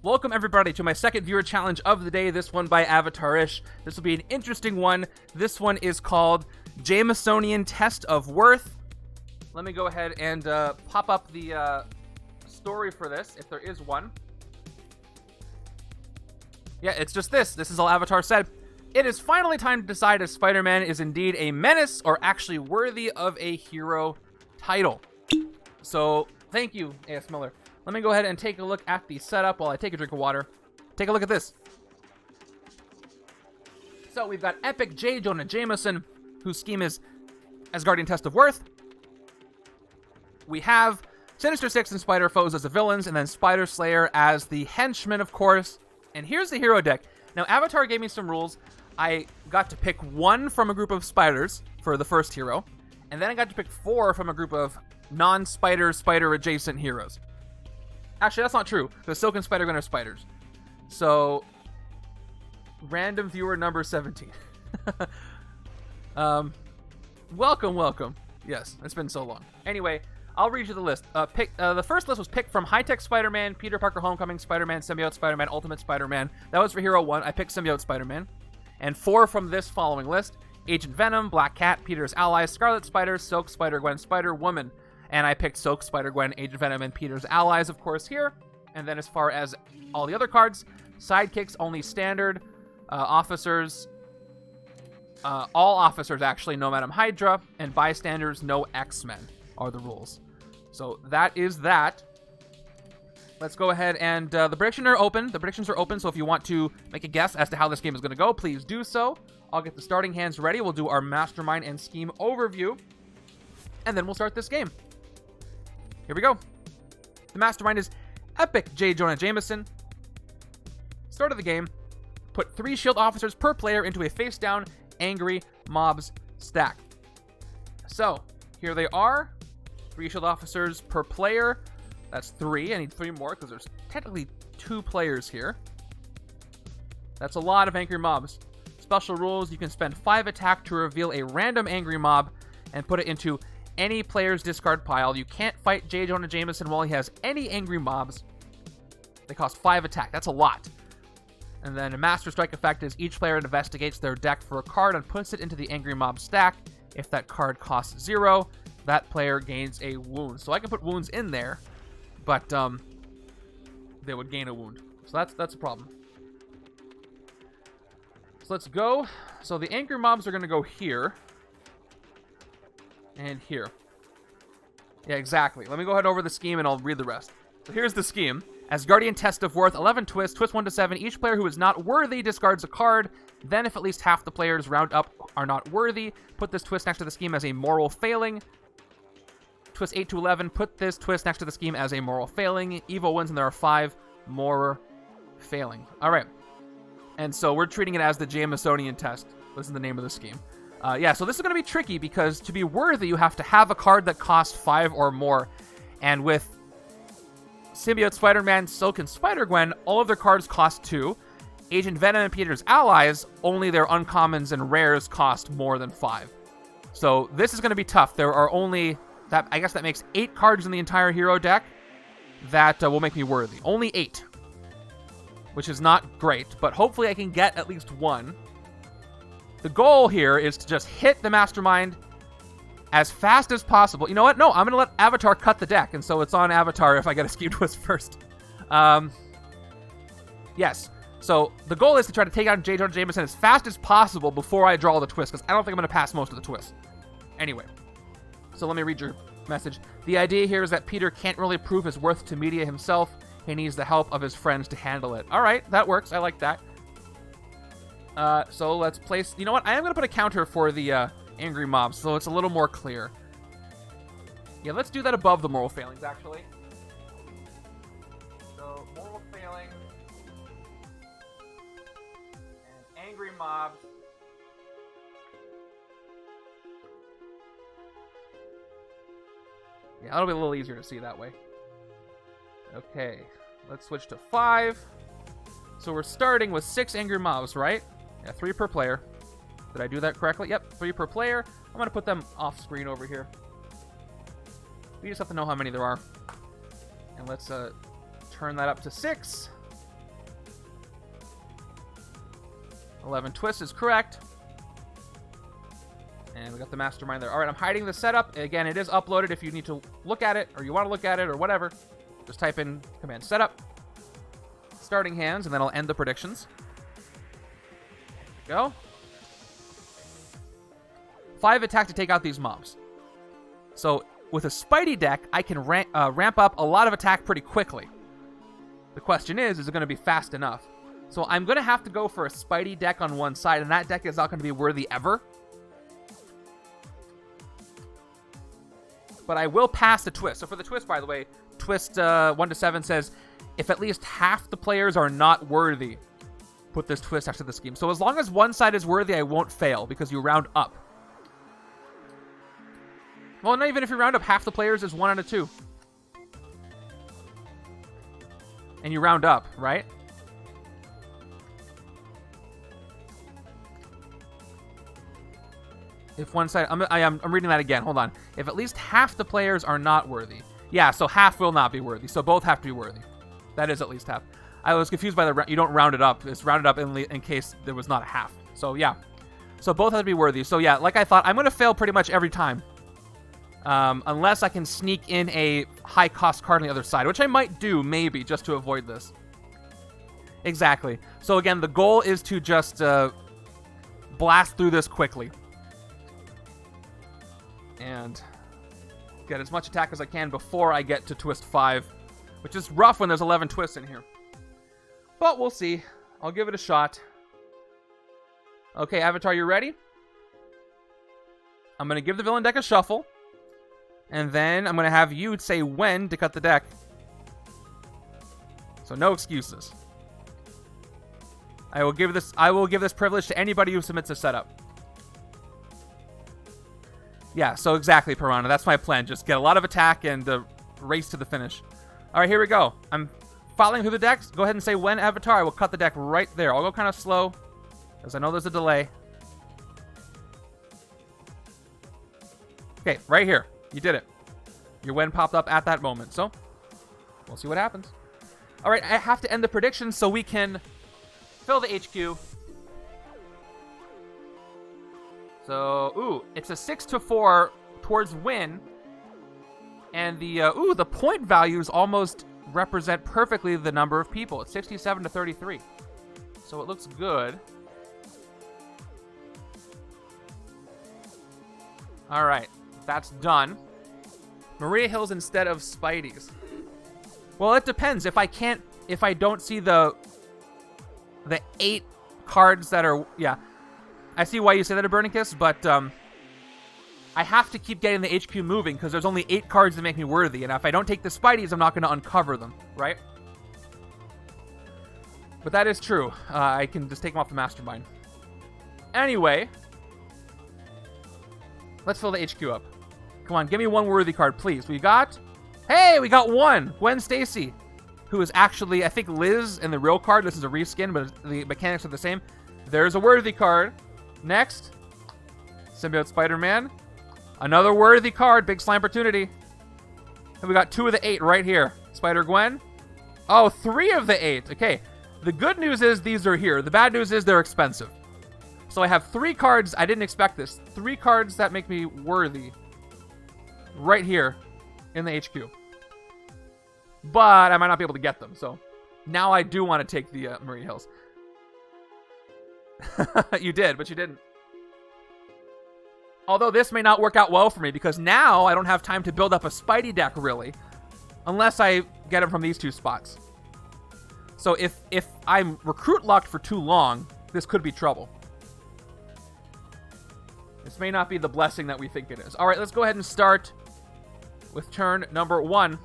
Welcome everybody to my second viewer challenge of the day, this one by Avataristche. This will be an interesting one. This one is called Jamesonian Test of Worth. Let me go ahead and pop up the story for this, if there is one. Yeah, it's just this. This is all Avatar said. It is finally time to decide if Spider-Man is indeed a menace or actually worthy of a hero title. So, thank you, A.S. Miller. Let me go ahead and take a look at the setup while I take a drink of water. Take a look at this. So we've got Epic J. Jonah Jameson, whose scheme is Asgardian Test of Worth. We have Sinister 6 and Spider Foes as the villains, and then Spider Slayer as the henchmen, of course. And here's the hero deck. Now, Avatar gave me some rules. I got to pick 1 from a group of spiders for the first hero, and then I got to pick 4 from a group of non-spider, spider-adjacent heroes. Actually, that's not true, because Silk and Spider-Gwen are spiders. So, random viewer number 17. Welcome. Yes, it's been so long. Anyway, I'll read you the list. The first list was picked from High-Tech Spider-Man, Peter Parker Homecoming Spider-Man, Symbiote Spider-Man, Ultimate Spider-Man. That was for Hero 1. I picked Symbiote Spider-Man. And 4 from this following list: Agent Venom, Black Cat, Peter's allies, Scarlet Spider, Silk, Spider-Gwen, Spider-Woman. And I picked Silk, Spider-Gwen, Agent Venom, and Peter's allies, of course, here. And then as far as all the other cards, sidekicks, only standard, officers, all officers, actually, no Madam Hydra, and bystanders, no X-Men are the rules. So that is that. Let's go ahead and the predictions are open. The predictions are open, so if you want to make a guess as to how this game is going to go, please do so. I'll get the starting hands ready. We'll do our Mastermind and Scheme overview, and then we'll start this game. Here we go. The Mastermind is Epic J. Jonah Jameson. Start of the game. Put 3 shield officers per player into a face-down, angry mobs stack. So, here they are. 3 shield officers per player. That's 3. I need 3 more because there's technically 2 players here. That's a lot of angry mobs. Special rules: you can spend 5 attack to reveal a random angry mob and put it into any player's discard pile. You can't fight J. Jonah Jameson while he has any angry mobs. They cost 5 attack. That's a lot. And then a Master Strike effect is each player investigates their deck for a card and puts it into the angry mob stack. If that card costs 0, that player gains a wound. So I can put wounds in there, but they would gain a wound. So that's a problem. So let's go. So the angry mobs are going to go here. And here. Yeah, exactly. Let me go ahead over the scheme and I'll read the rest. So here's the scheme. Asgardian Test of Worth, 11 twists. Twist 1 to 7. Each player who is not worthy discards a card. Then, if at least half the players round up are not worthy, put this twist next to the scheme as a moral failing. Twist 8 to 11. Put this twist next to the scheme as a moral failing. Evil wins, and there are 5 more failing. All right. And so we're treating it as the Jamesonian test. This is the name of the scheme. Yeah, so this is going to be tricky because to be worthy, you have to have a card that costs 5 or more. And with Symbiote Spider-Man, Silk, and Spider-Gwen, all of their cards cost 2. Agent Venom and Peter's allies, only their uncommons and rares cost more than 5. So this is going to be tough. There are only, I guess that makes 8 cards in the entire hero deck that will make me worthy. Only 8. Which is not great, but hopefully I can get at least 1. The goal here is to just hit the Mastermind as fast as possible. You know what? No, I'm going to let Avatar cut the deck, and so it's on Avatar if I get a Scheme Twist first. Yes. So the goal is to try to take out J. Jonah Jameson as fast as possible before I draw the twist, because I don't think I'm going to pass most of the twists. Anyway, so let me read your message. The idea here is that Peter can't really prove his worth to media himself. He needs the help of his friends to handle it. All right, that works. I like that. So let's place... You know what? I am going to put a counter for the angry mobs, so it's a little more clear. Yeah, let's do that above the moral failings, actually. So, moral failing. And angry mobs. Yeah, that'll be a little easier to see that way. Okay, let's switch to 5. So we're starting with 6 angry mobs, right? Yeah, 3 per player. Did I do that correctly? Yep, 3 per player. I'm going to put them off screen over here. We just have to know how many there are. And let's turn that up to 6. 11 twists is correct. And we got the Mastermind there. All right, I'm hiding the setup. Again, it is uploaded if you need to look at it or you want to look at it or whatever. Just type in command setup, starting hands, and then I'll end the predictions. Go. 5 attack to take out these mobs. So with a Spidey deck, I can ramp up a lot of attack pretty quickly. The question is it going to be fast enough? So I'm going to have to go for a Spidey deck on one side, and that deck is not going to be worthy ever. But I will pass the twist. So for the twist, by the way, twist 1 to 7 says, if at least half the players are not worthy, put this twist after the scheme. So as long as one side is worthy, I won't fail, because you round up. Well, not even if you round up, half the players is 1 out of 2. And you round up, right? If one side... I'm reading that again. Hold on. If at least half the players are not worthy. Yeah, so half will not be worthy. So both have to be worthy. That is at least half. I was confused by the... You don't round it up. It's rounded up in case there was not a half. So, yeah. So both have to be worthy. So, yeah, like I thought, I'm going to fail pretty much every time. Unless I can sneak in a high-cost card on the other side, which I might do, maybe, just to avoid this. Exactly. So, again, the goal is to just blast through this quickly. And get as much attack as I can before I get to twist 5, which is rough when there's 11 twists in here. But we'll see. I'll give it a shot. Okay, Avatar, you ready? I'm going to give the villain deck a shuffle. And then I'm going to have you say when to cut the deck. So no excuses. I will give this privilege to anybody who submits a setup. Yeah, so exactly, Piranha. That's my plan. Just get a lot of attack and race to the finish. All right, here we go. I'm following through the decks. Go ahead and say when, Avatar. I will cut the deck right there. I'll go kind of slow, because I know there's a delay. Okay, right here. You did it. Your when popped up at that moment. So, we'll see what happens. All right, I have to end the prediction so we can fill the HQ. So, ooh, it's a 6-4 towards win. And the point values almost represent perfectly the number of people. It's 67 to 33. So it looks good. All right, that's done. Maria Hills instead of Spidey's. Well, it depends. If I don't see the 8 cards that are, yeah. I see why you say that, a Burning Kiss, but I have to keep getting the HQ moving because there's only 8 cards that make me worthy, and if I don't take the Spideys, I'm not going to uncover them, right? But that is true. I can just take them off the Mastermind. Anyway, let's fill the HQ up. Come on, give me one worthy card, please. We got 1! Gwen Stacy, who is actually, I think, Liz in the real card. This is a reskin, but the mechanics are the same. There's a worthy card. Next, Symbiote Spider-Man. Another worthy card, big slime opportunity. And we got 2 of the 8 right here. Spider-Gwen. Oh, 3 of the 8. Okay, the good news is these are here. The bad news is they're expensive. So I have 3 cards. I didn't expect this. 3 cards that make me worthy right here in the HQ. But I might not be able to get them. So now I do want to take the Maria Hills. You did, but you didn't. Although this may not work out well for me because now I don't have time to build up a Spidey deck, really. Unless I get him from these 2 spots. So if I'm recruit locked for too long, this could be trouble. This may not be the blessing that we think it is. All right, let's go ahead and start with turn number 1.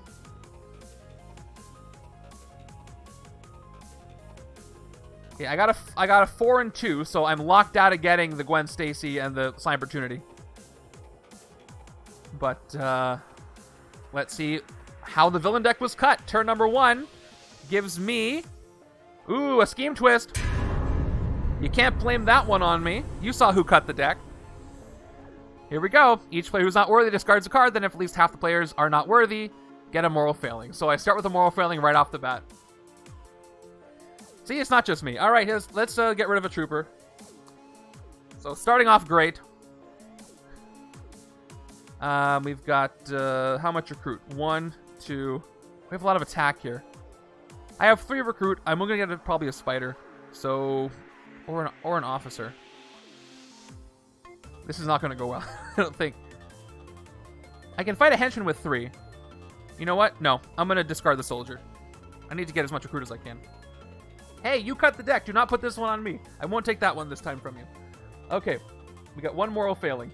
Okay, I got a 4 and 2, so I'm locked out of getting the Gwen Stacy and the slime opportunity. But let's see how the villain deck was cut. Turn number 1 gives me, ooh, a scheme twist. You can't blame that one on me. You saw who cut the deck. Here we go. Each player who's not worthy discards a card. Then if at least half the players are not worthy, get a moral failing. So I start with a moral failing right off the bat. See, it's not just me. All right, let's get rid of a trooper. So starting off great. We've got how much recruit? 1, 2. We have a lot of attack here. I have 3 recruit. I'm gonna get probably a spider. So, or an officer. This is not gonna go well. I don't think. I can fight a henchman with 3. You know what? No, I'm gonna discard the soldier. I need to get as much recruit as I can. Hey, you cut the deck. Do not put this one on me. I won't take that one this time from you. Okay, we got 1 moral failing.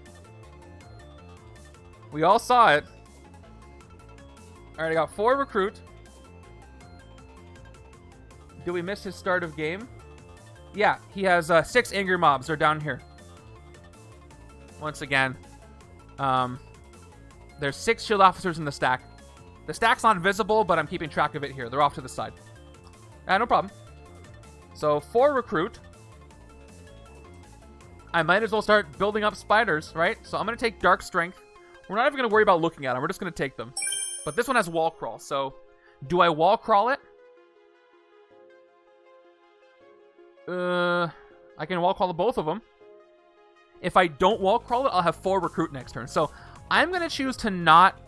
We all saw it. All right, I got 4 recruit. Did we miss his start of game? Yeah, he has 6 angry mobs. They're down here. Once again, there's 6 shield officers in the stack. The stack's not visible, but I'm keeping track of it here. They're off to the side. No problem. So 4 recruit. I might as well start building up spiders, right? So I'm going to take Dark Strength. We're not even going to worry about looking at them. We're just going to take them. But this one has Wall Crawl. So do I Wall Crawl it? I can Wall Crawl both of them. If I don't Wall Crawl it, I'll have 4 recruit next turn. So I'm going to choose to not...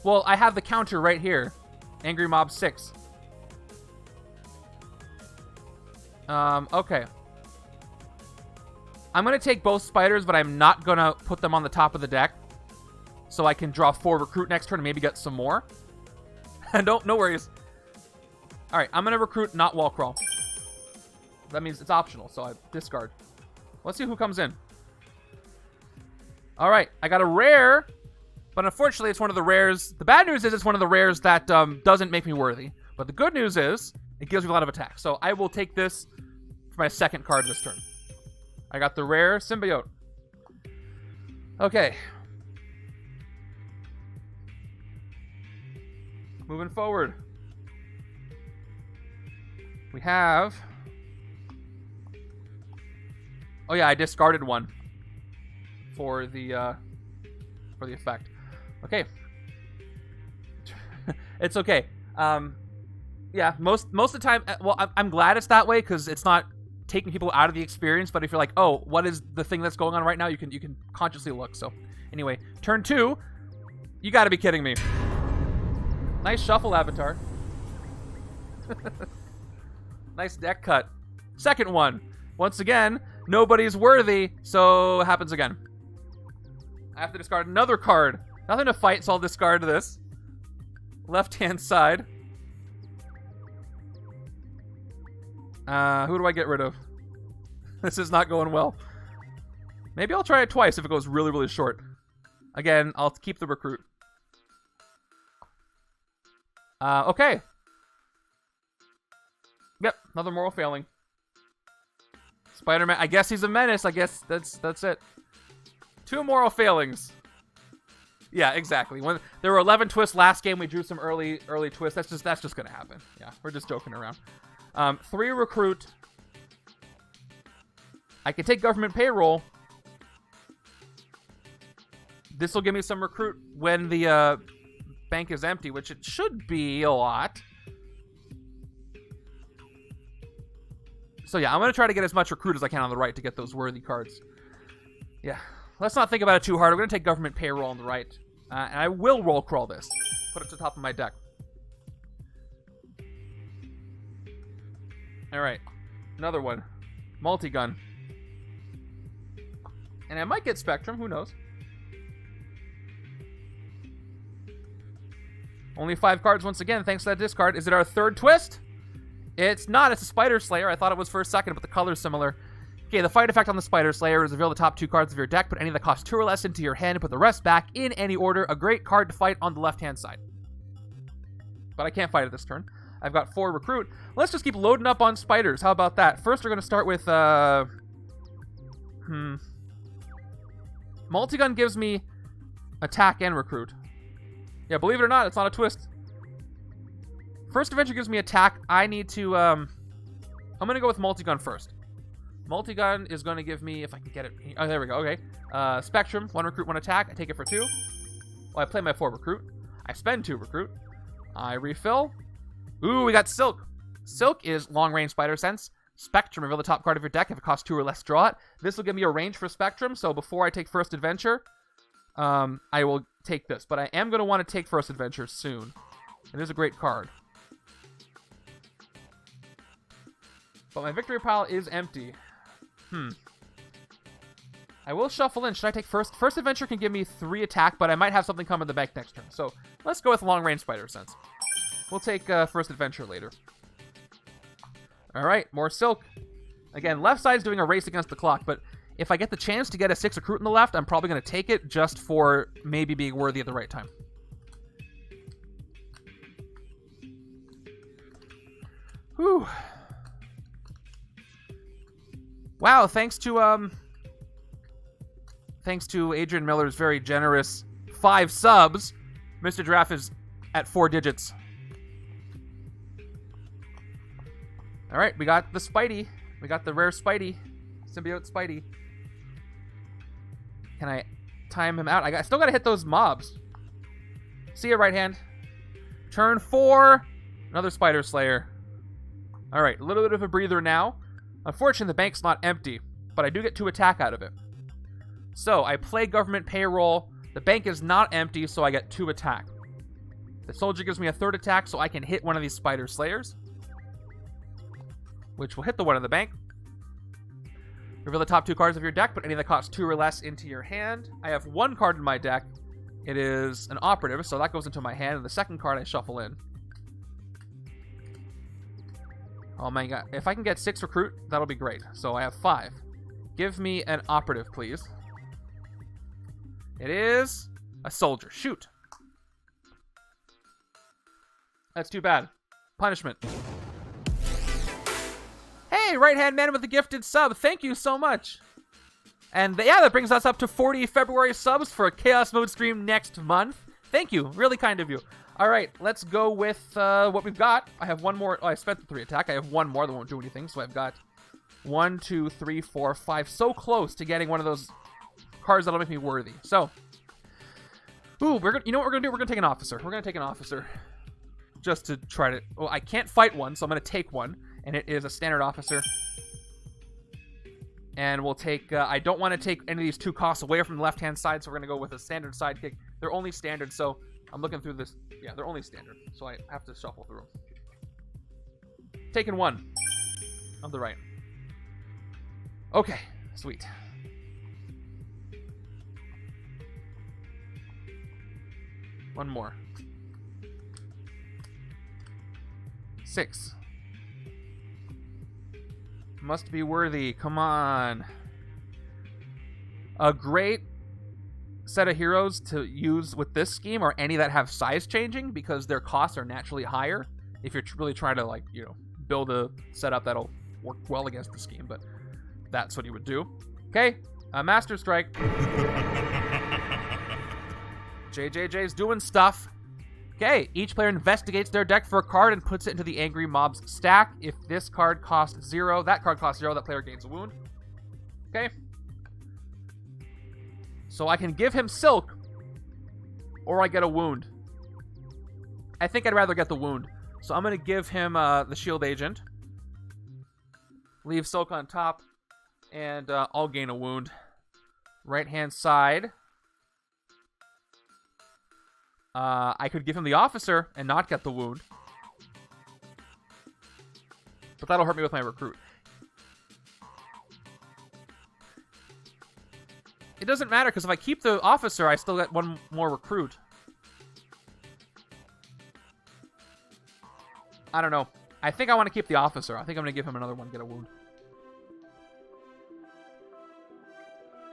Well, I have the counter right here. Angry Mob 6. Okay. I'm going to take both spiders, but I'm not going to put them on the top of the deck. So I can draw 4 recruit next turn and maybe get some more. No worries. Alright, I'm going to recruit, not Wall Crawl. That means it's optional, so I discard. Let's see who comes in. Alright, I got a rare, but unfortunately it's one of the rares. The bad news is it's one of the rares that doesn't make me worthy. But the good news is it gives me a lot of attack. So I will take this for my second card this turn. I got the rare Symbiote. Okay. Moving forward. We have... Oh yeah, I discarded one for the effect. Okay. It's okay. Yeah, most of the time, well, I'm glad it's that way because it's not taking people out of the experience. But if you're like, oh, what is the thing that's going on right now? You can consciously look. So anyway, turn 2. You got to be kidding me. Nice shuffle, Avatar. Nice deck cut. Second one. Once again, nobody's worthy, so it happens again. I have to discard another card. Nothing to fight, so I'll discard this. Left-hand side. Who do I get rid of? This is not going well. Maybe I'll try it twice if it goes really, really short. Again, I'll keep the recruit. Okay. Yep, another moral failing. Spider-Man, I guess he's a menace. I guess that's it. 2 moral failings. Yeah, exactly. When there were 11 twists last game, we drew some early twists. That's just gonna happen. Yeah, we're just joking around. 3 recruit. I can take government payroll. This will give me some recruit when the bank is empty, which it should be a lot. So yeah, I'm going to try to get as much recruit as I can on the right to get those worthy cards. Yeah, let's not think about it too hard. We're going to take government payroll on the right. And I will roll crawl this. Put it to the top of my deck. Alright, another one. Multi-gun. And I might get Spectrum, who knows. Only 5 cards once again, thanks to that discard. Is it our 3rd twist? It's not. It's a Spider Slayer. I thought it was for a second, but the color's similar. Okay, the fight effect on the Spider Slayer is reveal the top 2 cards of your deck, put any that cost 2 or less into your hand, and put the rest back in any order. A great card to fight on the left-hand side. But I can't fight it this turn. I've got 4 recruit. Let's just keep loading up on spiders. How about that? First, we're going to start with... Multi-gun gives me attack and recruit. Yeah, believe it or not, it's not a twist. First adventure gives me attack. I need to... I'm going to go with multi-gun first. Multi-gun is going to give me... If I can get it... Oh, there we go. Okay. Spectrum. 1 recruit, 1 attack. I take it for 2. Well, I play my 4 recruit. I spend 2 recruit. I refill. Ooh, we got Silk. Silk is long-range spider sense. Spectrum, reveal the top card of your deck. If it costs 2 or less, draw it. This will give me a range for Spectrum, so before I take First Adventure, I will take this. But I am going to want to take First Adventure soon. It is a great card. But my victory pile is empty. I will shuffle in. Should I take First? First Adventure can give me 3 attack, but I might have something come in the bank next turn. So let's go with Long Range Spider Sense. We'll take First Adventure later. All right, more Silk. Again, left side's doing a race against the clock, but if I get the chance to get a 6 recruit in the left, I'm probably going to take it just for maybe being worthy at the right time. Whew. Wow, thanks to Adrian Miller's very generous 5 subs, Mr. Giraffe is at 4 digits. All right, we got the Spidey. We got the rare Spidey. Symbiote Spidey. Can I time him out? I still got to hit those mobs. See ya, right hand. Turn 4. Another Spider Slayer. All right, a little bit of a breather now. Unfortunately, the bank's not empty, but I do get 2 attack out of it. So I play Government Payroll. The bank is not empty, so I get 2 attack. The soldier gives me a 3rd attack, so I can hit one of these Spider Slayers, which will hit the one in the bank. Reveal the top 2 cards of your deck, put any that cost 2 or less into your hand. I have 1 card in my deck. It is an operative, so that goes into my hand, and the 2nd card I shuffle in. Oh my god. If I can get 6 recruit, that'll be great. So I have 5. Give me an operative, please. It is a soldier. Shoot. That's too bad. Punishment. Hey, right-hand man with the gifted sub. Thank you so much. And yeah, that brings us up to 40 February subs for a Chaos Mode stream next month. Thank you. Really kind of you. All right, let's go with what we've got. I have 1 more. Oh, I spent the 3 attack. I have 1 more that won't do anything. So I've got 1, 2, 3, 4, 5. So close to getting one of those cards that'll make me worthy. So, ooh, you know what we're gonna do? We're gonna take an officer. We're gonna take an officer, just to try to. Well, I can't fight one, so I'm gonna take one, and it is a standard officer. And we'll take. I don't want to take any of these 2 costs away from the left-hand side, so we're gonna go with a standard sidekick. They're only standard, so I'm looking through this. Yeah, they're only standard, so I have to shuffle through them. Taking 1 on the right. Okay, sweet. One more. 6. Must be worthy. Come on. A great set of heroes to use with this scheme are any that have size changing, because their costs are naturally higher if you're really trying to, like, you know, build a setup that'll work well against the scheme, but that's what you would do. Okay, Master Strike. JJJ's doing stuff. Okay, each player investigates their deck for a card and puts it into the Angry Mob's stack. If this card costs 0, that card costs 0, that player gains a wound. Okay. So I can give him Silk, or I get a wound. I think I'd rather get the wound. So I'm going to give him the Shield Agent. Leave Silk on top, and I'll gain a wound. Right-hand side. I could give him the officer and not get the wound. But that'll hurt me with my recruit. It doesn't matter, because if I keep the officer, I still get 1 more recruit. I don't know. I think I want to keep the officer. I think I'm going to give him another 1, get a wound.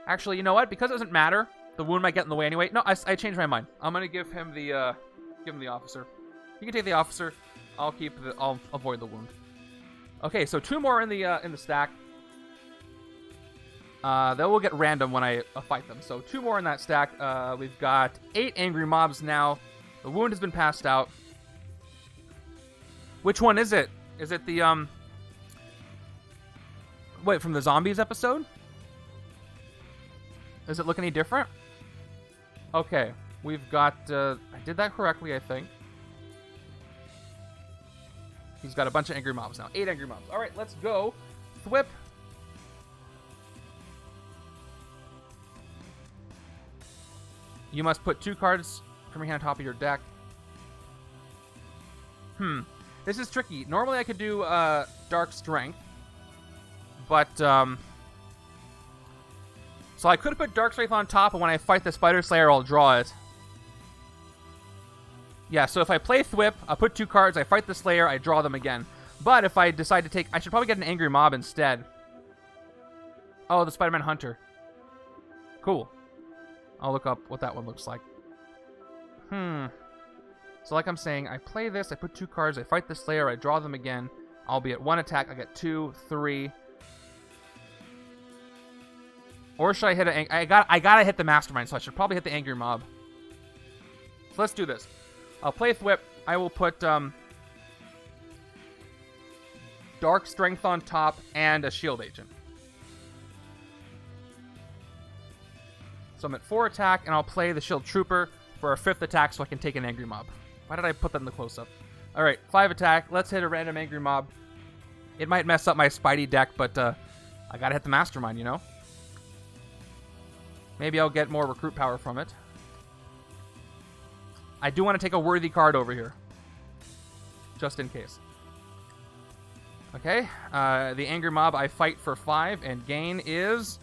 Actually, you know what? Because it doesn't matter. The wound might get in the way anyway. No, I changed my mind. I'm gonna give him the officer. You can take the officer. I'll avoid the wound. Okay, so 2 more in the stack. They will get random when I fight them. So 2 more in that stack. We've got 8 angry mobs now. The wound has been passed out. Which one is it? Is it the wait, from the zombies episode? Does it look any different? Okay, we've got, I did that correctly, I think. He's got a bunch of angry mobs now. 8 angry mobs. All right, let's go Thwip. You must put 2 cards from your hand on top of your deck. This is tricky. Normally I could do Dark Strength. But, so I could have put Dark Strength on top, and when I fight the Spider Slayer, I'll draw it. Yeah, so if I play Thwip, I put 2 cards, I fight the Slayer, I draw them again. But if I decide to take... I should probably get an Angry Mob instead. Oh, the Spider-Man Hunter. Cool. I'll look up what that one looks like. So like I'm saying, I play this, I put 2 cards, I fight the Slayer, I draw them again. I'll be at 1 attack, I get 2, 3. Or should I hit a... I gotta hit the Mastermind, so I should probably hit the Angry Mob. So let's do this. I'll play Thwip. I will put Dark Strength on top and a Shield Agent. So I'm at 4 attack, and I'll play the Shield Trooper for a 5th attack so I can take an Angry Mob. Why did I put that in the close-up? Alright, 5 attack. Let's hit a random Angry Mob. It might mess up my Spidey deck, but I gotta hit the Mastermind, you know? Maybe I'll get more recruit power from it. I do want to take a worthy card over here. Just in case. Okay, the Angry Mob I fight for 5, and gain is...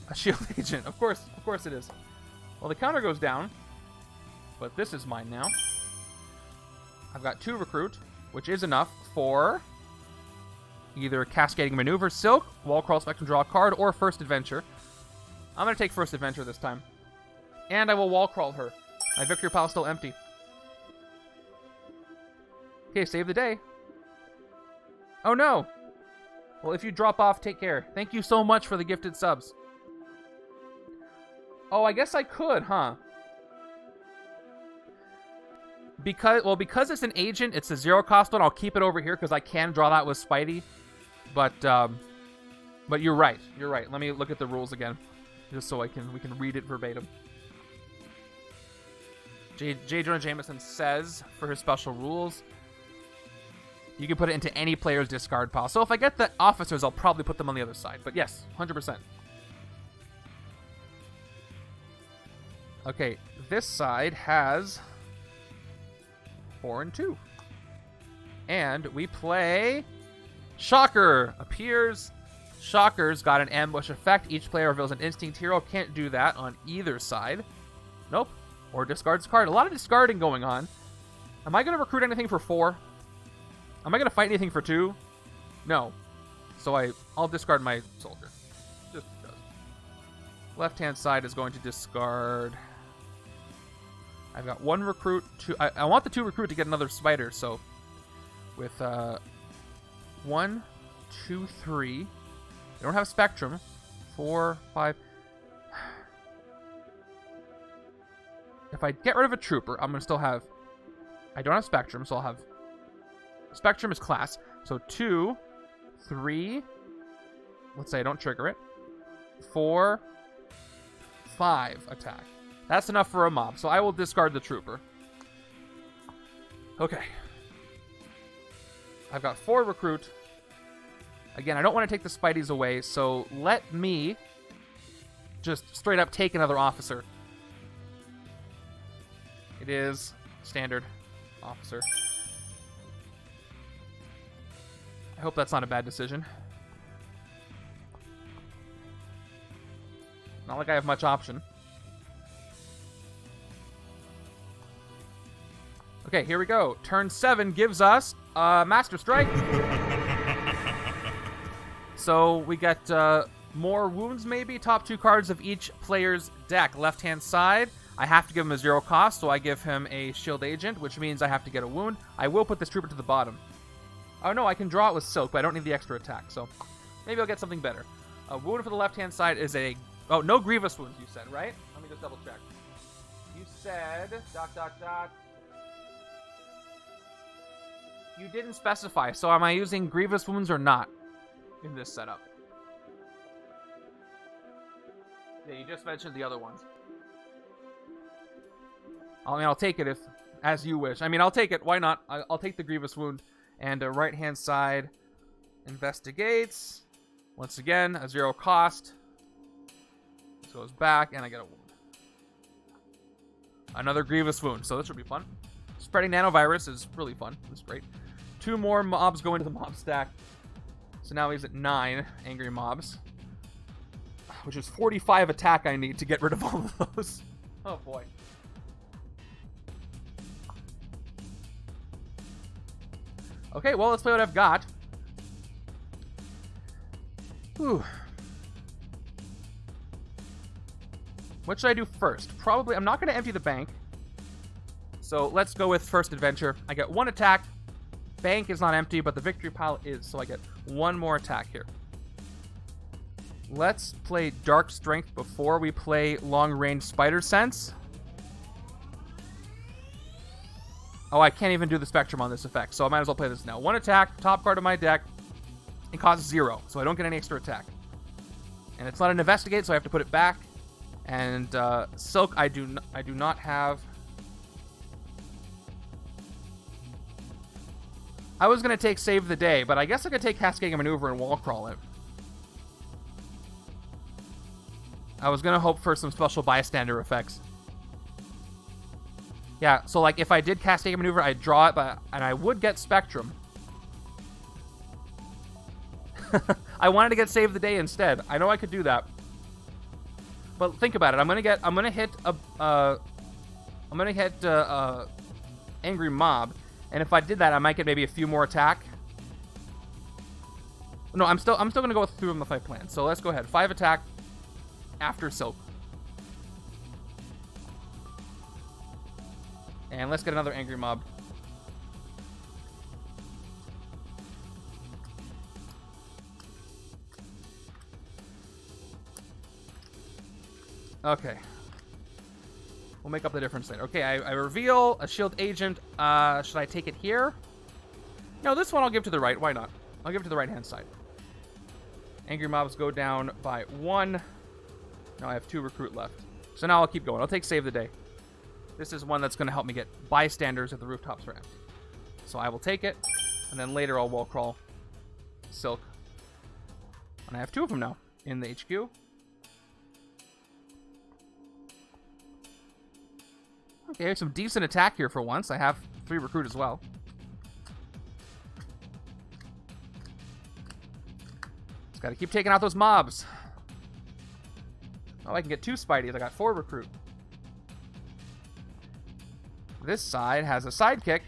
a Shield Agent. Of course it is. Well, the counter goes down, but this is mine now. I've got 2 recruit, which is enough for either Cascading Maneuver, Silk, Wall Crawl, Spectrum, draw a card, or First Adventure. I'm going to take First Adventure this time. And I will Wall Crawl her. My victory pile is still empty. Okay, save the day. Oh no! Well, if you drop off, take care. Thank you so much for the gifted subs. Oh, I guess I could, huh? Because it's an agent, it's a 0 cost one, I'll keep it over here because I can draw that with Spidey. But you're right. You're right. Let me look at the rules again, just so we can read it verbatim. Jonah Jameson says for his special rules, you can put it into any player's discard pile. So if I get the officers, I'll probably put them on the other side. But yes, 100%. Okay, this side has 4 and 2. And we play... Shocker appears. Shocker's got an ambush effect. Each player reveals an instinct hero. Can't do that on either side. Nope. Or discards a card. A lot of discarding going on. Am I going to recruit anything for 4? Am I going to fight anything for 2? No. So I'll discard my soldier. Just does. Left-hand side is going to discard... I've got 1 recruit. I want the 2 recruit to get another spider, so... With 1, 2, 3... I don't have Spectrum. 4, 5... If I get rid of a trooper, I'm going to still have... I don't have Spectrum, so I'll have... Spectrum is class. So 2, 3... Let's say I don't trigger it. 4, 5 attack. That's enough for a mob, so I will discard the trooper. Okay. I've got 4 recruit. Again, I don't want to take the Spideys away, so let me just straight up take another officer. It is standard officer. I hope that's not a bad decision. Not like I have much option. Okay, here we go. Turn 7 gives us Master Strike. So we get more wounds maybe. Top 2 cards of each player's deck. Left-hand side, I have to give him a 0 cost, so I give him a Shield Agent, which means I have to get a wound. I will put this trooper to the bottom. Oh no, I can draw it with Silk, but I don't need the extra attack, so maybe I'll get something better. A wound for the left-hand side is a... Oh, no grievous wounds, you said, right? Let me just double check. You said... ... You didn't specify, so am I using grievous wounds or not in this setup? Yeah, you just mentioned the other ones. I mean, I'll take it if, as you wish. I mean, I'll take it. Why not? I'll take the grievous wound. And right-hand side investigates. Once again, a 0 cost. This goes back, and I get a wound. Another grievous wound, so this should be fun. Spreading nanovirus is really fun. It's great. 2 more mobs go into the mob stack. So now he's at 9 angry mobs. Which is 45 attack I need to get rid of all of those. Oh boy. Okay, well, let's play what I've got. Whew. What should I do first? Probably, I'm not going to empty the bank. So let's go with first adventure. I get 1 attack. Bank is not empty, but the victory pile is. So I get 1 more attack here. Let's play Dark Strength before we play Long Range Spider Sense. Oh, I can't even do the Spectrum on this effect, so I might as well play this now. 1 attack, top card of my deck. It costs 0, so I don't get any extra attack. And it's not an Investigate, so I have to put it back. And Silk, I do not have. I was going to take Save the Day, but I guess I could take Cascading Maneuver and Wall Crawl it. I was going to hope for some special bystander effects. Yeah, so like if I did Cascading Maneuver, I'd draw it, and I would get Spectrum. I wanted to get Save the Day instead. I know I could do that. But think about it. I'm gonna hit Angry Mob, and if I did that, I might get maybe a few more attack. No, I'm still gonna go through them if I plan. So let's go ahead. 5 attack after Silk. And let's get another Angry Mob. Okay. We'll make up the difference later. Okay, I reveal a shield agent. Should I take it here? No, this one I'll give to the right. Why not? I'll give it to the right-hand side. Angry Mobs go down by 1. Now I have 2 recruit left. So now I'll keep going. I'll take Save the Day. This is one that's going to help me get bystanders if the rooftops are empty. So I will take it, and then later I'll wall crawl Silk. And I have 2 of them now in the HQ. Okay, some decent attack here for once. I have 3 recruit as well. Just got to keep taking out those mobs. Oh, I can get 2 Spideys. I got 4 recruit. This side has a sidekick.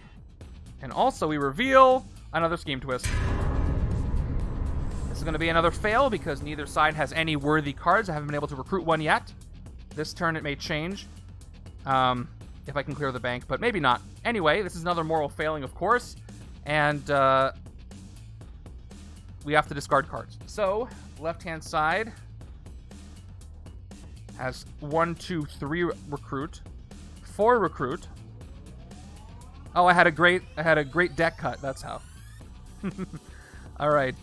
And also we reveal another Scheme Twist. This is going to be another fail because neither side has any worthy cards. I haven't been able to recruit one yet. This turn it may change. If I can clear the bank, but maybe not. Anyway, this is another moral failing, of course. And we have to discard cards. So, left-hand side has 1, 2, 3 recruit. 4 recruit. Oh, I had a great deck cut. That's how. All right.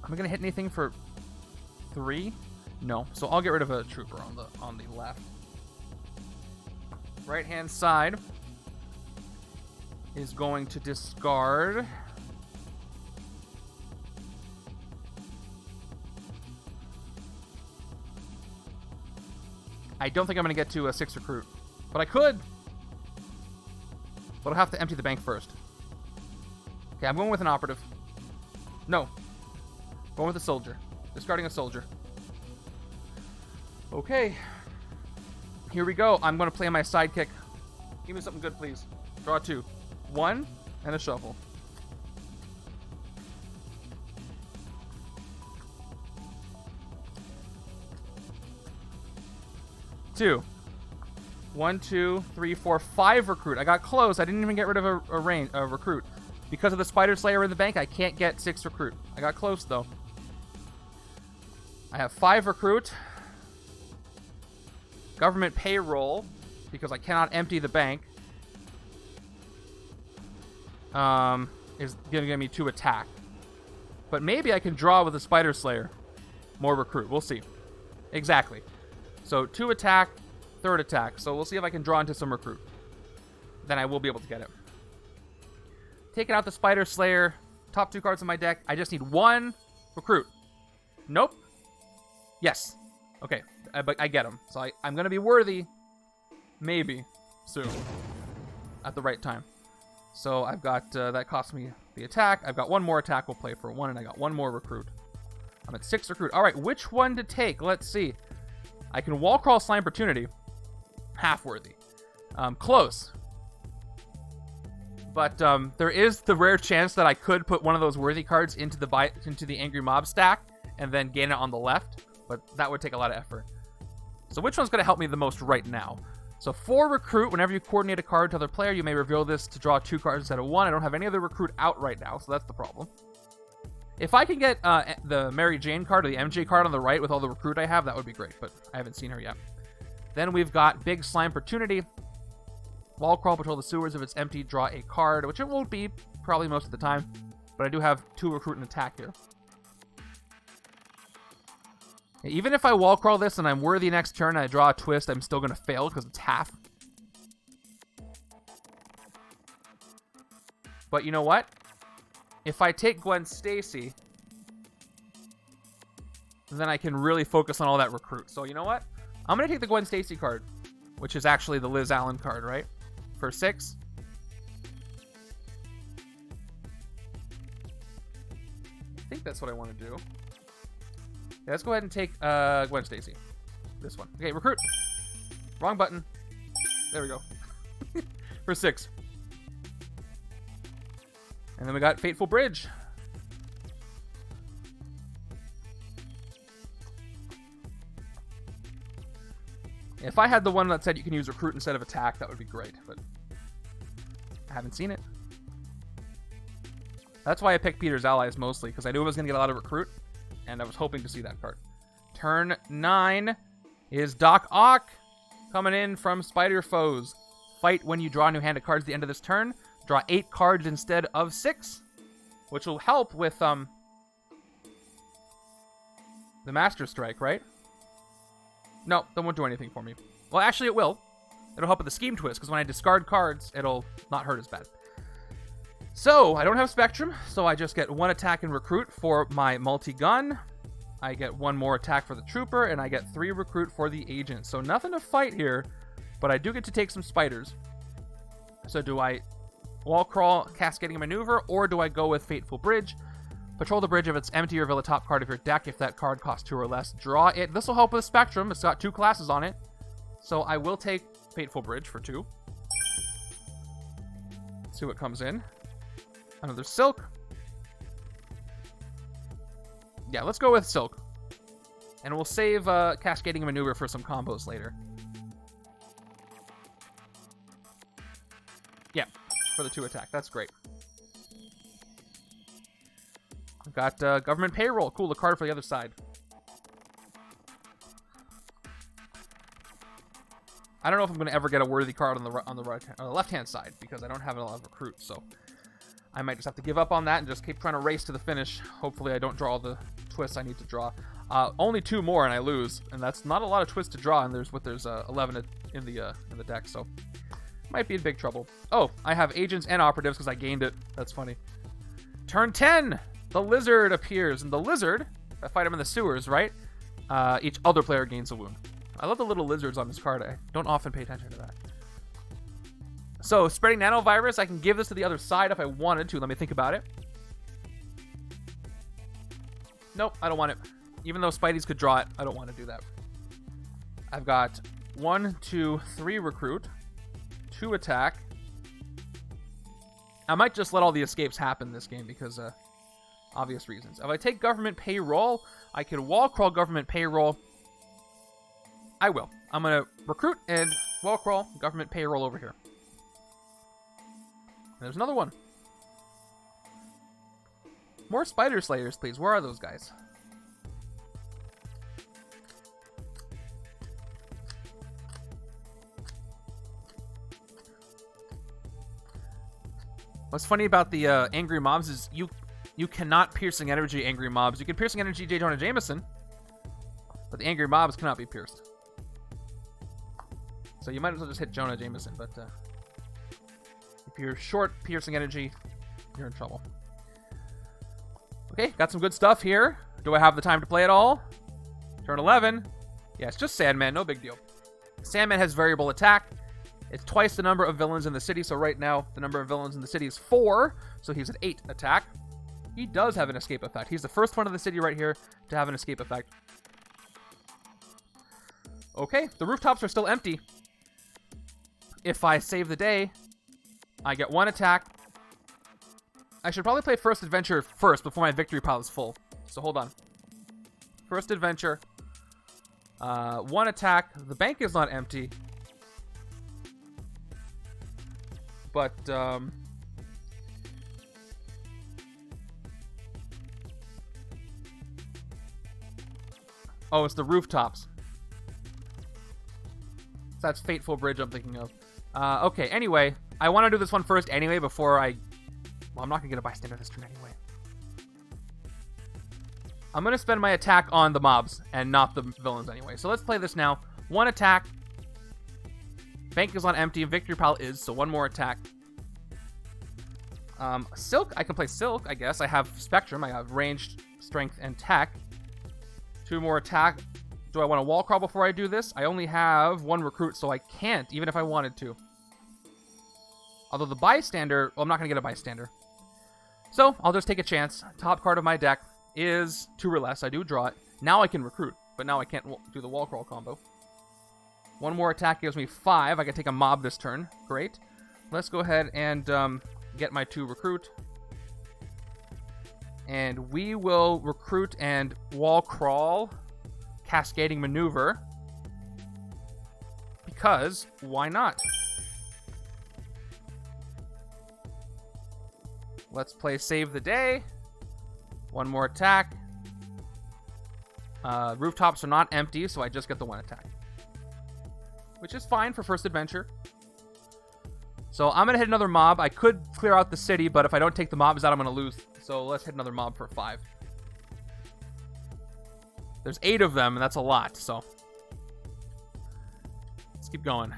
Am I gonna hit anything for 3? No. So I'll get rid of a trooper on the left. Right-hand side is going to discard. I don't think I'm going to get to a 6 recruit, but I could. But I'll have to empty the bank first. Okay, I'm going with an operative. No. Going with a soldier. Discarding a soldier. Okay. Here we go. I'm going to play my sidekick. Give me something good, please. Draw 2. 1 and a shuffle. Two. 1, 2, 3, 4, 5 recruit. I got close. I didn't even get rid of a recruit. Because of the Spider Slayer in the bank, I can't get 6 recruit. I got close, though. I have 5 recruit. Government payroll, because I cannot empty the bank, is going to give me 2 attack. But maybe I can draw with the Spider Slayer. More recruit. We'll see. Exactly. So 2 attack, 3rd attack. So we'll see if I can draw into some recruit. Then I will be able to get it. Taking out the Spider Slayer. Top 2 cards in my deck. I just need 1 Recruit. Nope. Yes. Okay. But I get him. So I'm going to be worthy. Maybe. Soon. At the right time. So I've got, that cost me the attack. I've got one more attack. We'll play for 1, and I got one more recruit. I'm at 6 recruit. All right, which one to take? Let's see. I can wall crawl Slime Opportunity. Half worthy. Close. But there is the rare chance that I could put one of those worthy cards into the Angry Mob stack and then gain it on the left, but that would take a lot of effort. So which one's going to help me the most right now? So 4 recruit. Whenever you coordinate a card to other player, you may reveal this to draw 2 cards instead of 1. I don't have any other recruit out right now, so that's the problem. If I can get the Mary Jane card or the MJ card on the right with all the recruit I have, that would be great, but I haven't seen her yet. Then we've got Big Slime Opportunity. Wall crawl, patrol the sewers. If it's empty, draw a card, which it won't be probably most of the time, but I do have 2 recruit and attack here. Even if I wall crawl this and I'm worthy next turn and I draw a twist, I'm still going to fail because it's half. But you know what? If I take Gwen Stacy, then I can really focus on all that recruit. So you know what? I'm going to take the Gwen Stacy card, which is actually the Liz Allen card, right? For 6. I think that's what I want to do. Yeah, let's go ahead and take Gwen Stacy. This one. Okay, recruit. Wrong button. There we go. For 6. And then we got Fateful Bridge. If I had the one that said you can use recruit instead of attack, that would be great, but I haven't seen it. That's why I picked Peter's Allies mostly, because I knew I was going to get a lot of recruit, and I was hoping to see that card. Turn 9 is Doc Ock coming in from Spider Foes. Fight when you draw a new hand of cards at the end of this turn. Draw 8 cards instead of 6, which will help with the Master Strike, right? No, that won't do anything for me. Well, actually it will. It'll help with the Scheme Twist, because when I discard cards, it'll not hurt as bad. So, I don't have Spectrum, so I just get 1 attack and recruit for my multi-gun. I get 1 more attack for the Trooper, and I get 3 recruit for the Agent. So nothing to fight here, but I do get to take some spiders. So do I wall crawl Cascading Maneuver, or do I go with Fateful Bridge? Patrol the bridge if it's empty, reveal the top card of your deck. If that card costs 2 or less, draw it. This will help with Spectrum. It's got 2 classes on it. So I will take Fateful Bridge for 2. Let's see what comes in. Another Silk. Yeah, let's go with Silk. And we'll save Cascading Maneuver for some combos later. Yeah, for the 2 attack. That's great. I've got Government Payroll. Cool, the card for the other side. I don't know if I'm going to ever get a worthy card on the left-hand side, because I don't have a lot of recruits, so I might just have to give up on that and just keep trying to race to the finish. Hopefully I don't draw all the twists I need to draw. Only 2 more and I lose, and that's not a lot of twists to draw, and there's 11 in the deck, so might be in big trouble. Oh, I have Agents and Operatives because I gained it. That's funny. Turn 10! The Lizard appears, and the Lizard, if I fight him in the sewers, right? Each other player gains a wound. I love the little lizards on this card. I don't often pay attention to that. So, Spreading Nanovirus, I can give this to the other side if I wanted to. Let me think about it. Nope, I don't want it. Even though Spideys could draw it, I don't want to do that. I've got 1, 2, 3 recruit, 2 attack. I might just let all the escapes happen this game because obvious reasons. If I take Government Payroll, I can wall crawl Government Payroll. I will. I'm going to recruit and wall crawl Government Payroll over here. There's another one. More Spider Slayers, please. Where are those guys? What's funny about the Angry Mobs is you cannot Piercing Energy Angry Mobs. You can Piercing Energy J. Jonah Jameson, but the Angry Mobs cannot be pierced. So you might as well just hit Jonah Jameson, but if you're short Piercing Energy, you're in trouble. Okay, got some good stuff here. Do I have the time to play it all? Turn 11. Yeah, it's just Sandman, no big deal. Sandman has variable attack. It's twice the number of villains in the city, so right now the number of villains in the city is 4, so he's at 8 attack. He does have an escape effect. He's the first one in the city right here to have an escape effect. Okay, the rooftops are still empty. If I save the day, I get 1 attack. I should probably play First Adventure first before my victory pile is full. So hold on. First Adventure. 1 attack. The bank is not empty. But, oh, it's the rooftops. That's Fateful Bridge I'm thinking of. Okay, anyway. I want to do this one first anyway before I... Well, I'm not going to get a bystander this turn anyway. I'm going to spend my attack on the mobs and not the villains anyway. So let's play this now. 1 attack. Bank is on empty. Victory pile is, so 1 more attack. Silk. I can play Silk, I guess. I have Spectrum. I have ranged, strength, and tech. 2 more attack. Do I want to wall crawl before I do this? I only have 1 recruit, so I can't, even if I wanted to. Although the bystander... Well, I'm not going to get a bystander. So, I'll just take a chance. Top card of my deck is 2 or less. I do draw it. Now I can recruit, but now I can't do the wall crawl combo. 1 more attack gives me 5. I can take a mob this turn. Great. Let's go ahead and get my 2 recruit. And we will recruit and wall crawl Cascading Maneuver. Because, why not? Let's play Save the Day. 1 more attack. Rooftops are not empty, so I just get the 1 attack. Which is fine for First Adventure. So I'm going to hit another mob. I could clear out the city, but if I don't take the mobs out, I'm going to lose. So let's hit another mob for 5. There's 8 of them, and that's a lot, so. Let's keep going.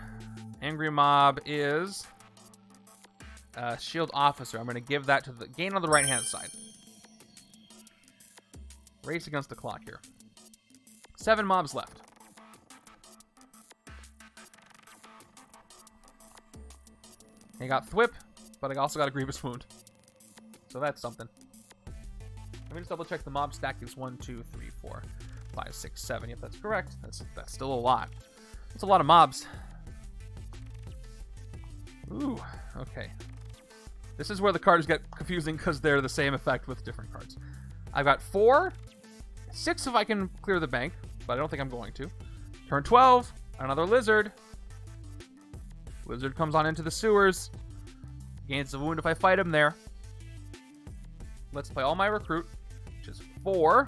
Angry mob is... Shield Officer. I'm going to give that to the gain on the right-hand side. Race against the clock here. 7 mobs left. I got Thwip, but I also got a Grievous Wound. So that's something. Let me just double check the mob stack is 1, 2, 3, 4, 5, 6, 7. Yep, that's correct. That's still a lot. That's a lot of mobs. Ooh, okay. This is where the cards get confusing because they're the same effect with different cards. I've got 4, 6 if I can clear the bank, but I don't think I'm going to. Turn 12, another lizard. Lizard comes on into the sewers. Gains a wound if I fight him there. Let's play all my recruit, which is 4.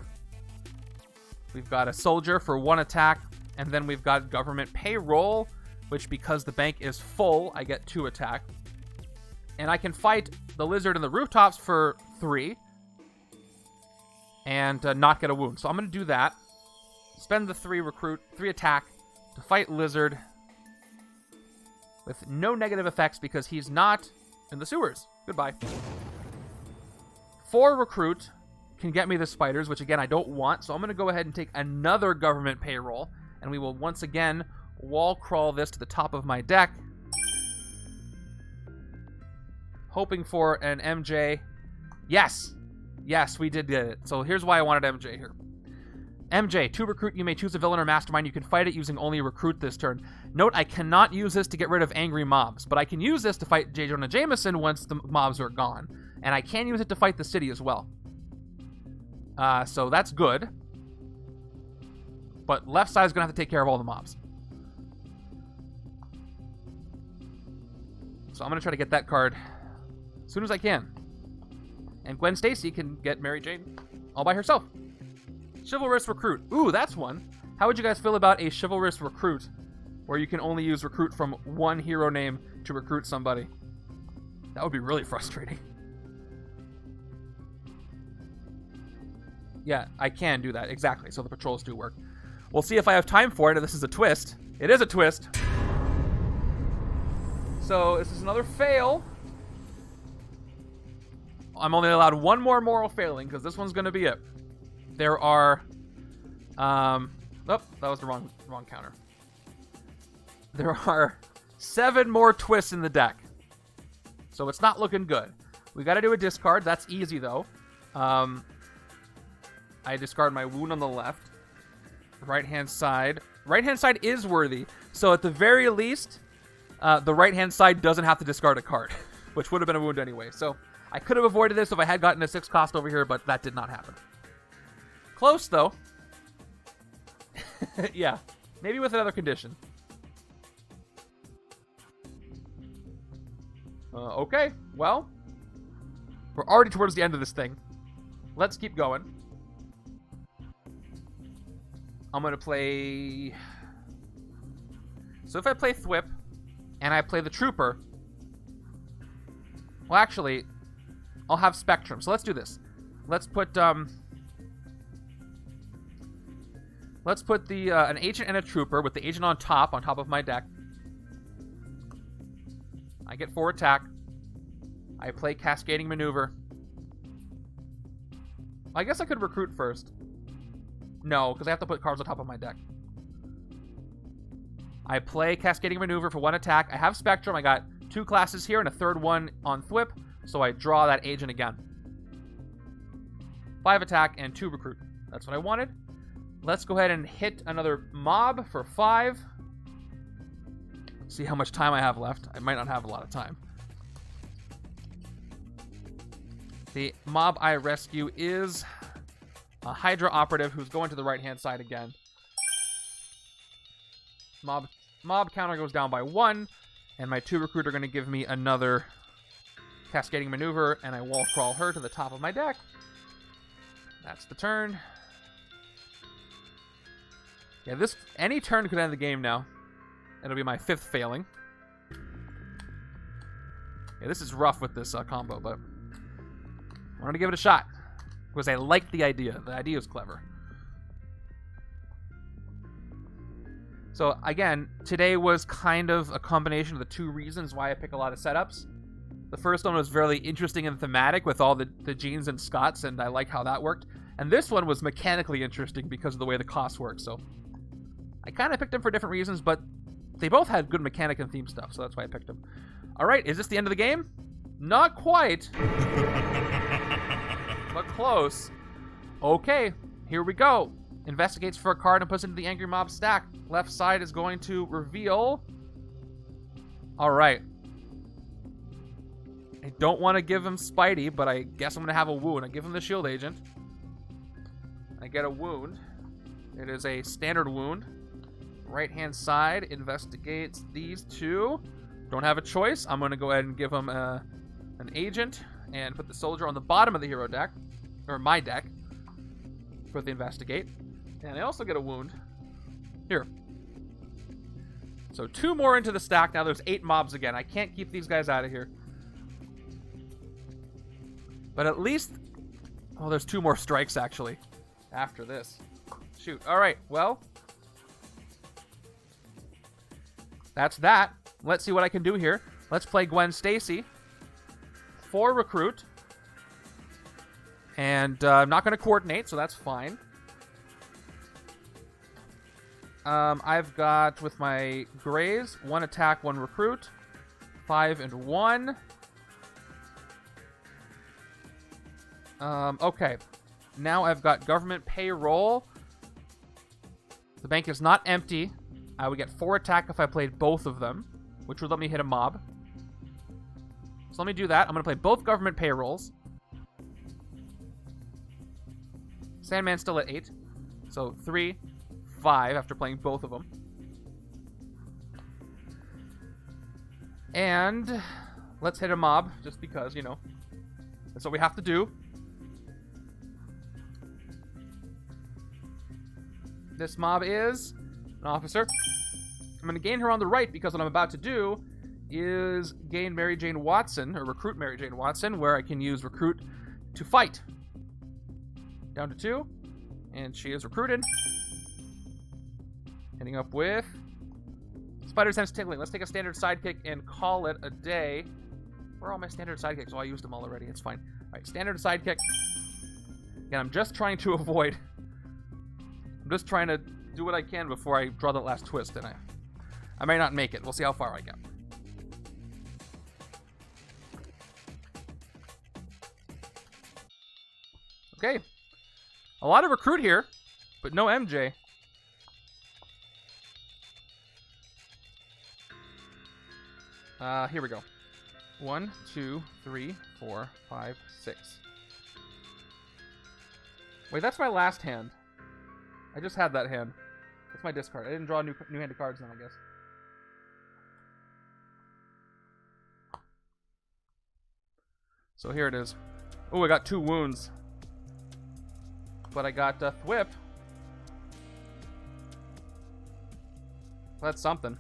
We've got a soldier for 1 attack, and then we've got government payroll, which because the bank is full, I get 2 attack. And I can fight the lizard in the rooftops for 3 and not get a wound. So I'm going to do that. Spend the 3 attack to fight lizard with no negative effects because he's not in the sewers. Goodbye. 4 recruit can get me the spiders, which again I don't want. So I'm going to go ahead and take another government payroll, and we will once again wall crawl this to the top of my deck. Hoping for an MJ. Yes! Yes, we did get it. So here's why I wanted MJ here. MJ, 2 recruit, you may choose a villain or mastermind. You can fight it using only recruit this turn. Note, I cannot use this to get rid of angry mobs, but I can use this to fight Jonah Jameson once the mobs are gone. And I can use it to fight the city as well. So that's good. But left side is going to have to take care of all the mobs. So I'm going to try to get that card as soon as I can. And Gwen Stacy can get Mary Jane all by herself. Chivalrous Recruit. Ooh, that's one. How would you guys feel about a Chivalrous Recruit where you can only use recruit from 1 hero name to recruit somebody? That would be really frustrating. Yeah, I can do that. Exactly. So the patrols do work. We'll see if I have time for it. This is a twist. It is a twist. So this is another fail. I'm only allowed 1 more moral failing because this one's going to be it. there are... oh, that was the wrong counter. There are 7 more twists in the deck. So it's not looking good. We got to do a discard. That's easy, though. I discard my wound on the left. Right-hand side. Right-hand side is worthy. So at the very least, the right-hand side doesn't have to discard a card, which would have been a wound anyway. So I could have avoided this if I had gotten a 6 cost over here, but that did not happen. Close, though. Yeah. Maybe with another condition. Okay. Well, we're already towards the end of this thing. Let's keep going. I'm going to play... So if I play Thwip, and I play the Trooper... Well, actually, I'll have Spectrum. So let's do this. Let's put an Agent and a Trooper with the Agent on top of my deck. I get 4 attack. I play Cascading Maneuver. I guess I could recruit first. No, because I have to put cards on top of my deck. I play Cascading Maneuver for 1 attack. I have Spectrum. I got 2 classes here and a third one on Thwip, so I draw that Agent again. 5 attack and 2 recruit. That's what I wanted. Let's go ahead and hit another mob for 5. See how much time I have left. I might not have a lot of time. The mob I rescue is a Hydra operative who's going to the right-hand side again. Mob counter goes down by 1, and my 2 recruit are going to give me another Cascading Maneuver, and I wall crawl her to the top of my deck. That's the turn. Yeah, any turn could end the game now. It'll be my 5th failing. Yeah, this is rough with this combo, but I wanted to give it a shot because I like the idea. The idea is clever. So again, today was kind of a combination of the 2 reasons why I pick a lot of setups. The first one was very interesting and thematic with all the Jeans and Scots, and I like how that worked. And this one was mechanically interesting because of the way the costs work. So I kind of picked them for different reasons, but they both had good mechanic and theme stuff, so that's why I picked them. All right, is this the end of the game? Not quite. But close. Okay, here we go. Investigates for a card and puts it into the Angry Mob stack. Left side is going to reveal. All right. I don't want to give him Spidey, but I guess I'm going to have a wound. I give him the Shield Agent. I get a wound. It is a standard wound. Right-hand side investigates these 2. Don't have a choice. I'm going to go ahead and give him an Agent and put the Soldier on the bottom of the hero deck, or my deck, for the Investigate. And I also get a wound. Here. So 2 more into the stack. Now there's 8 mobs again. I can't keep these guys out of here. But at least... Oh, there's 2 more strikes, actually, after this. Shoot. All right, well... That's that. Let's see what I can do here. Let's play Gwen Stacy. 4 recruit. And I'm not going to coordinate, so that's fine. I've got, with my Grays, 1 attack, 1 recruit. 5 and 1. Okay. Now I've got government payroll. The bank is not empty. I would get 4 attack if I played both of them, which would let me hit a mob. So let me do that. I'm going to play both government payrolls. Sandman's still at 8. So 3, 5 after playing both of them. And let's hit a mob, just because, you know, that's what we have to do. This mob is an officer. I'm going to gain her on the right because what I'm about to do is gain Mary Jane Watson, or recruit Mary Jane Watson, where I can use recruit to fight. Down to 2, and she is recruited. Hitting up with Spider Sense Tingling. Let's take a standard sidekick and call it a day. Where are all my standard sidekicks? Oh, I used them all already. It's fine. All right, standard sidekick. Again, I'm just trying to avoid just trying to do what I can before I draw that last twist, and I may not make it. We'll see how far I get. Okay. A lot of recruit here, but no MJ. Here we go. 1, 2, 3, 4, 5, 6. Wait, that's my last hand. I just had that hand. That's my discard. I didn't draw new handed cards then, I guess. So here it is. Oh, I got 2 wounds. But I got Thwip. That's something.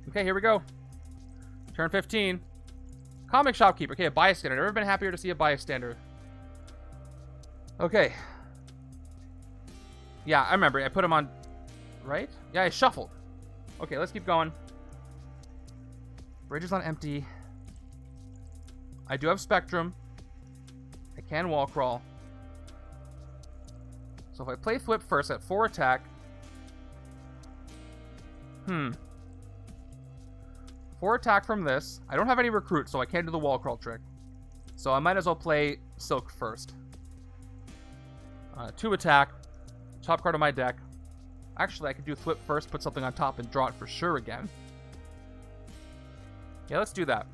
Okay, here we go. Turn 15. Comic Shopkeeper. Okay, a bystander. Never been happier to see a bystander. Okay. Yeah, I remember. I put him on... Right? Yeah, I shuffled. Okay, let's keep going. Bridge is on empty. I do have Spectrum. I can wall crawl. So if I play Thwip first at 4 attack... 4 attack from this. I don't have any recruit, so I can't do the wall crawl trick. So I might as well play Silk first. 2 attack. Top card of my deck. Actually, I could do Thwip first, put something on top, and draw it for sure again. Yeah, let's do that.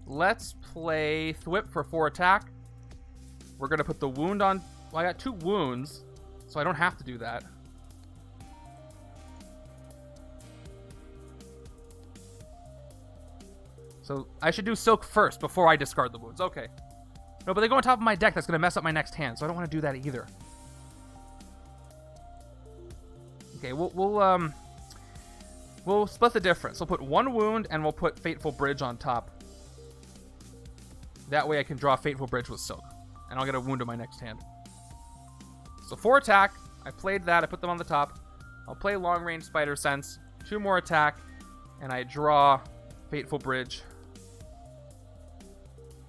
Let's play Thwip for 4 attack. We're going to put the wound on... Well, I got 2 wounds, so I don't have to do that. So I should do Silk first before I discard the wounds. Okay. No, but they go on top of my deck. That's going to mess up my next hand, so I don't want to do that either. Okay, we'll split the difference. We'll put 1 wound, and we'll put Fateful Bridge on top. That way I can draw Fateful Bridge with Silk, and I'll get a wound in my next hand. So 4 attack. I played that. I put them on the top. I'll play Long Range Spider Sense. 2 more attack, and I draw Fateful Bridge.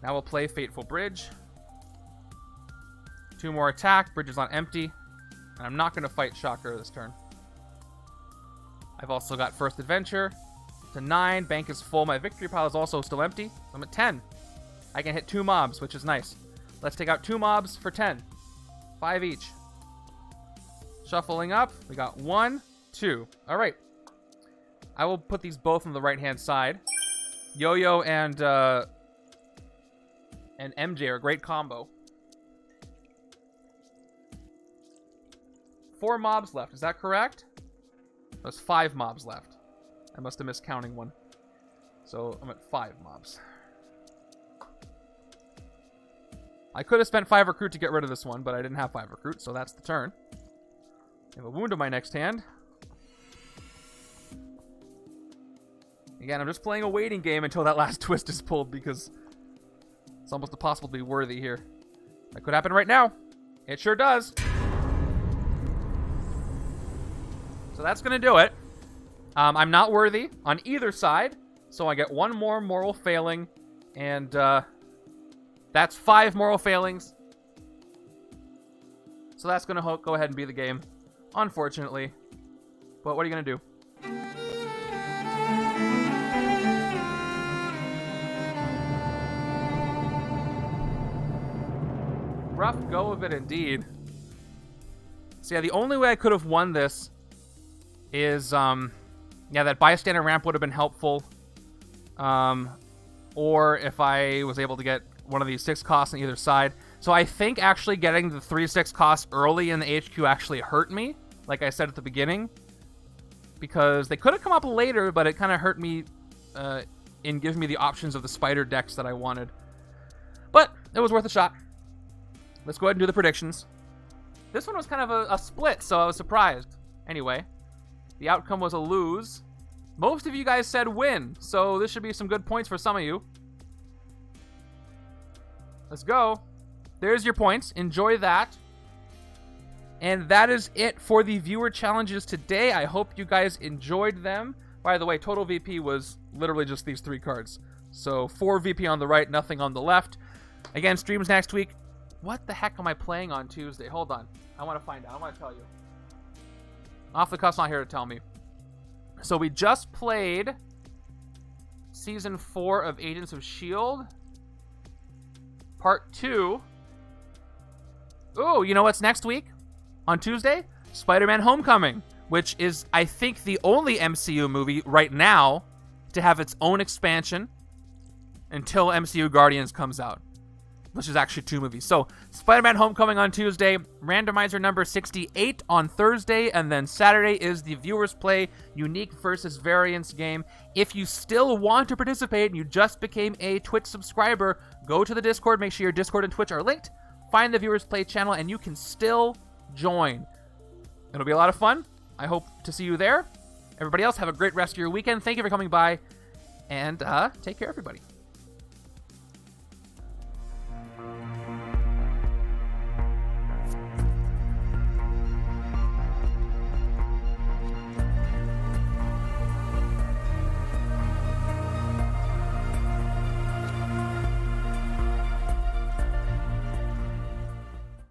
Now we'll play Fateful Bridge. 2 more attack. Bridge is on empty. And I'm not going to fight Shocker this turn. I've also got First Adventure. To 9. Bank is full. My victory pile is also still empty. I'm at 10. I can hit 2 mobs, which is nice. Let's take out 2 mobs for 10. 5 each. Shuffling up. We got 1, 2. All right. I will put these both on the right-hand side. Yo-Yo and MJ are a great combo. 4 mobs left. Is that correct? There's 5 mobs left. I must have missed counting one. So I'm at 5 mobs. I could have spent 5 recruit to get rid of this one, but I didn't have 5 recruit, so that's the turn. I have a wound in my next hand. Again, I'm just playing a waiting game until that last twist is pulled because it's almost impossible to be worthy here. That could happen right now. It sure does. So that's going to do it. I'm not worthy on either side, so I get 1 more moral failing, and that's 5 moral failings. So that's going to go ahead and be the game, unfortunately. But what are you going to do? Rough go of it indeed. So yeah, the only way I could have won this is, yeah, that bystander ramp would have been helpful. Or if I was able to get one of these 6 costs on either side. So I think actually getting the 3/6 costs early in the HQ actually hurt me, like I said at the beginning. Because they could have come up later, but it kind of hurt me in giving me the options of the spider decks that I wanted. But it was worth a shot. Let's go ahead and do the predictions. This one was kind of a split, so I was surprised. Anyway, the outcome was a lose. Most of you guys said win, so this should be some good points for some of you. Let's go. There's your points. Enjoy that. And that is it for the viewer challenges today. I hope you guys enjoyed them. By the way, total VP was literally just these 3 cards. So 4 VP on the right, nothing on the left. Again, streams next week. What the heck am I playing on Tuesday? Hold on. I want to find out. I want to tell you. Off the cuff's not here to tell me. So we just played Season 4 of Agents of S.H.I.E.L.D. Part 2. Ooh, you know what's next week? On Tuesday? Spider-Man Homecoming, which is, I think, the only MCU movie right now to have its own expansion until MCU Guardians comes out, which is actually 2 movies. So, Spider-Man Homecoming on Tuesday, randomizer number 68 on Thursday, and then Saturday is the Viewers Play Unique versus Variance game. If you still want to participate and you just became a Twitch subscriber, go to the Discord, make sure your Discord and Twitch are linked, find the Viewers Play channel, and you can still join. It'll be a lot of fun. I hope to see you there. Everybody else, have a great rest of your weekend. Thank you for coming by, and take care, everybody.